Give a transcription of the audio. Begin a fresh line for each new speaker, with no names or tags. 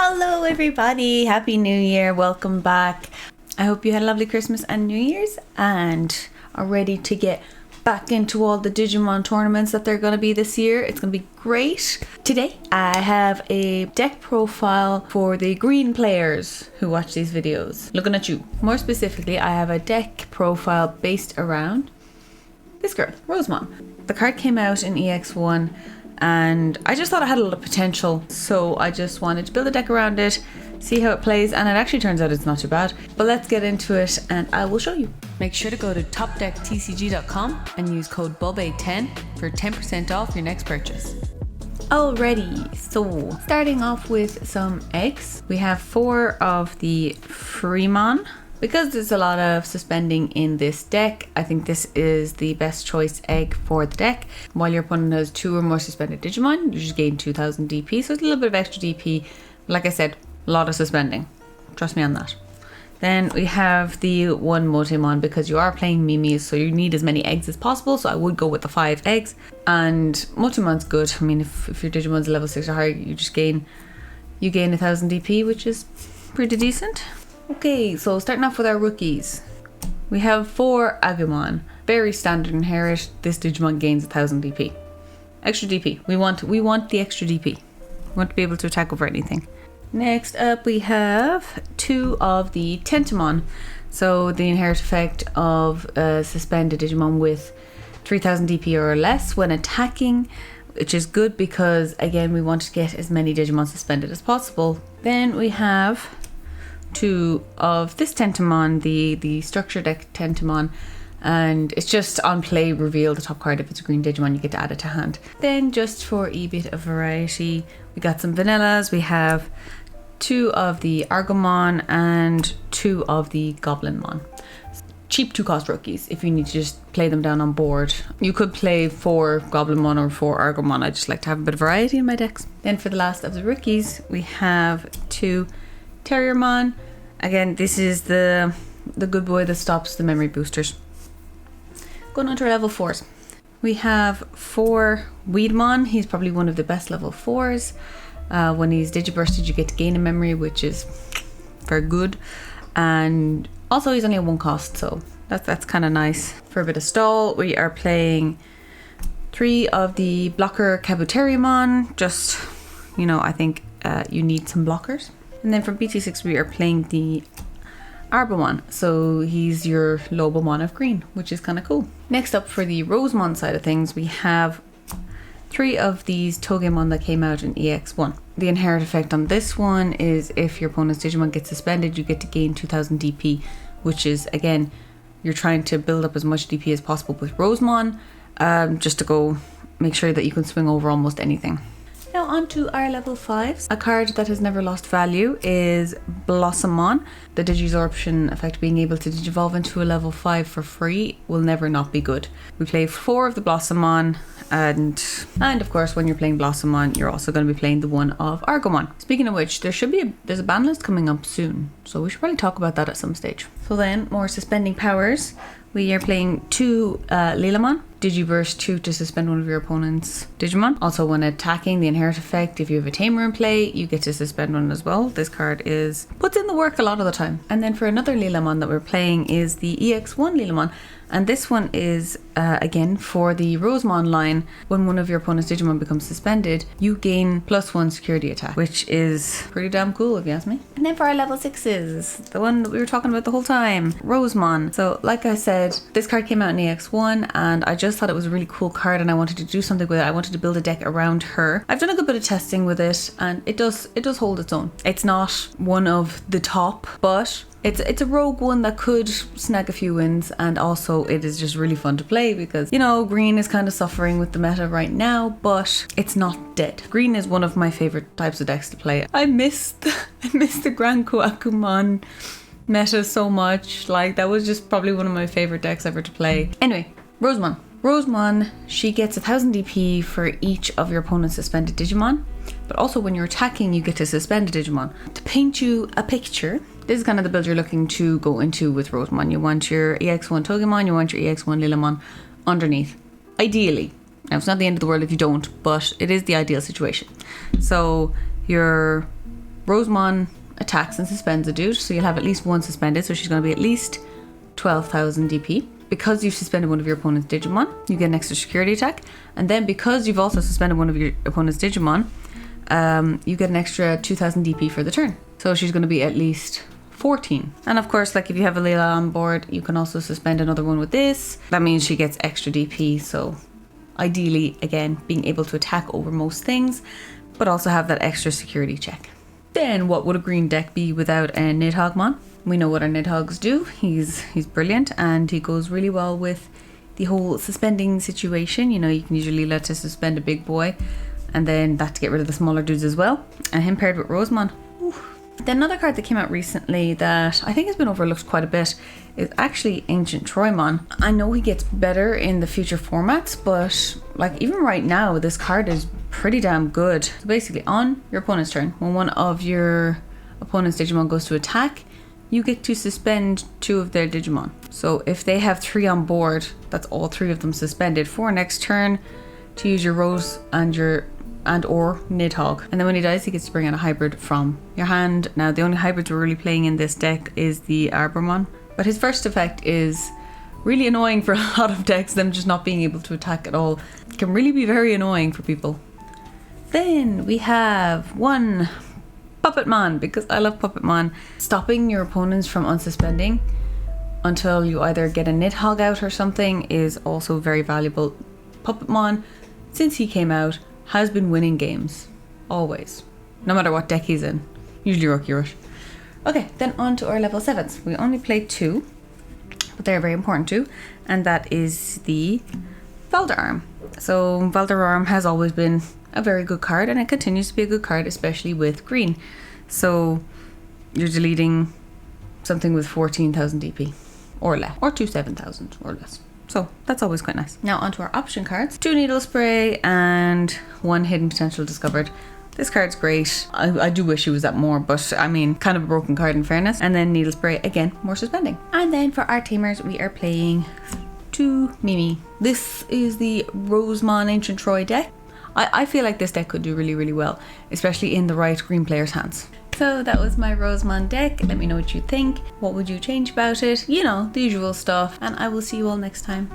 Hello everybody, Happy New Year, welcome back. I hope you had a lovely Christmas and New Year's and are ready to get back into all the Digimon tournaments that they're going to be this year. It's going to be great. Today I have a deck profile for the green players who watch these videos. Looking at you. More specifically, I have a deck profile based around this girl, Rosemon. The card came out in EX01 and I just thought it had a lot of potential, so I just wanted to build a deck around it, see how it plays, and it actually turns out it's not too bad. But let's get into it and I will show you. Make sure to go to topdecktcg.com and use code BULBA10 for 10% off your next purchase. Alrighty, so starting off with some eggs, we have 4 of the Fremon. Because there's a lot of suspending in this deck, I think this is the best choice egg for the deck. While your opponent has 2 or more suspended Digimon, you just gain 2000 DP, so it's a little bit of extra DP. Like I said, a lot of suspending. Trust me on that. Then we have the 1 Motemon because you are playing Mimis, so you need as many eggs as possible, so I would go with the 5 eggs. And Motemon's good. I mean, if your Digimon's level 6 or higher, you gain 1000 DP, which is pretty decent. Okay, so starting off with our rookies. We have 4 Agumon. Very standard inherit. This Digimon gains 1000 DP. Extra DP. We want the extra DP. We want to be able to attack over anything. Next up we have 2 of the Tentomon. So the inherit effect of suspended Digimon with 3000 DP or less when attacking, which is good because again we want to get as many Digimon suspended as possible. Then we have 2 of this Tentomon, the structure deck Tentomon, and it's just on play reveal the top card. If it's a green Digimon, you get to add it to hand. Then just for a bit of variety, we got some vanillas. We have 2 of the Argomon and 2 of the Goblinmon. Cheap 2-cost rookies if you need to just play them down on board. You could play 4 Goblinmon or 4 Argomon. I just like to have a bit of variety in my decks. Then for the last of the rookies, we have 2 Terriermon. Again, this is the good boy that stops the memory boosters. Going on to our level 4s. We have 4 Weedmon. He's probably one of the best level 4s. When he's digibursted, you get to gain a memory, which is very good. And also he's only a 1 cost, so that's kind of nice. For a bit of stall, we are playing 3 of the blocker Kabuterimon. Just, I think you need some blockers. And then from BT6 we are playing the Arbomon, so he's your Lobomon of green, which is kind of cool. Next up for the Rosemon side of things, we have 3 of these Togemon that came out in EX01. The inherit effect on this one is if your opponent's Digimon gets suspended, you get to gain 2000 DP, which is, again, you're trying to build up as much DP as possible with Rosemon, just to go make sure that you can swing over almost anything. Now on to our level 5s. A card that has never lost value is Blossomon. The Digisorption effect, being able to digivolve into a level 5 for free, will never not be good. We play 4 of the Blossomon, and of course when you're playing Blossomon, you're also going to be playing the 1 of Argomon. Speaking of which, there's a ban list coming up soon, so we should probably talk about that at some stage. So then, more suspending powers. We are playing 2 Lilamon. Digiburst 2 to suspend one of your opponent's Digimon. Also when attacking, the inherit effect, if you have a Tamer in play, you get to suspend one as well. This card puts in the work a lot of the time. And then for another Lilamon that we're playing is the EX01 Lilamon. And this one is, again, for the Rosemon line. When one of your opponent's Digimon becomes suspended, you gain +1 security attack, which is pretty damn cool if you ask me. And then for our level 6s, the one that we were talking about the whole time, Rosemon. So like I said, this card came out in EX1 and I just thought it was a really cool card and I wanted to do something with it. I wanted to build a deck around her. I've done a good bit of testing with it and it does hold its own. It's not one of the top, but it's a rogue one that could snag a few wins, and also it is just really fun to play because, green is kind of suffering with the meta right now, but it's not dead. Green is one of my favorite types of decks to play. I miss the Grand Koakumon meta so much. Like, that was just probably one of my favorite decks ever to play. Anyway, Rosemon. Rosemon, she gets 1000 DP for each of your opponent's suspended Digimon, but also when you're attacking, you get to suspend a Digimon. To paint you a picture, this is kind of the build you're looking to go into with Rosemon. You want your EX1 Togemon, you want your EX1 Lilamon underneath. Ideally. Now, it's not the end of the world if you don't, but it is the ideal situation. So your Rosemon attacks and suspends a dude, so you'll have at least one suspended, so she's going to be at least 12,000 DP. Because you've suspended one of your opponent's Digimon, you get an extra security attack. And then because you've also suspended one of your opponent's Digimon, you get an extra 2,000 DP for the turn. So she's going to be at least 14. And of course, like if you have a Layla on board, you can also suspend another one with this. That means she gets extra DP. So ideally, again, being able to attack over most things, but also have that extra security check. Then what would a green deck be without a Nidhoggmon? We know what our Nidhoggs do. He's brilliant, and he goes really well with the whole suspending situation. You know, you can usually let to suspend a big boy, and then that to get rid of the smaller dudes as well. And him paired with Rosemon. Ooh. Then another card that came out recently that I think has been overlooked quite a bit is actually Ancient Troymon. I know he gets better in the future formats, but like even right now, this card is pretty damn good. So basically, on your opponent's turn, when one of your opponent's Digimon goes to attack, you get to suspend 2 of their Digimon. So if they have 3 on board, that's all 3 of them suspended for next turn to use your Rose and or Nidhogg. And then when he dies, he gets to bring out a hybrid from your hand. Now, the only hybrids we're really playing in this deck is the Arbormon. But his first effect is really annoying for a lot of decks, them just not being able to attack at all. It can really be very annoying for people. Then we have one Puppetmon, because I love Puppetmon. Stopping your opponents from unsuspending until you either get a Nidhogg out or something is also very valuable. Puppetmon, since he came out, has been winning games. Always. No matter what deck he's in. Usually Rookie Rush. Okay, then on to our level 7s. We only played 2, but they're very important too. And that is the Valderarm. So Valderarm has always been a very good card, and it continues to be a good card, especially with green. So you're deleting something with 14,000 DP or less, or 27,000 or less. So that's always quite nice. Now onto our option cards. 2 Needle Spray and 1 Hidden Potential Discovered. This card's great. I do wish it was at more, but I mean, kind of a broken card in fairness. And then Needle Spray, again, more suspending. And then for our tamers, we are playing 2 Mimi. This is the Rosemon Ancient Troy deck. I feel like this deck could do really, really well, especially in the right green player's hands. So that was my Rosemon deck. Let me know what you think. What would you change about it? You know, the usual stuff. And I will see you all next time.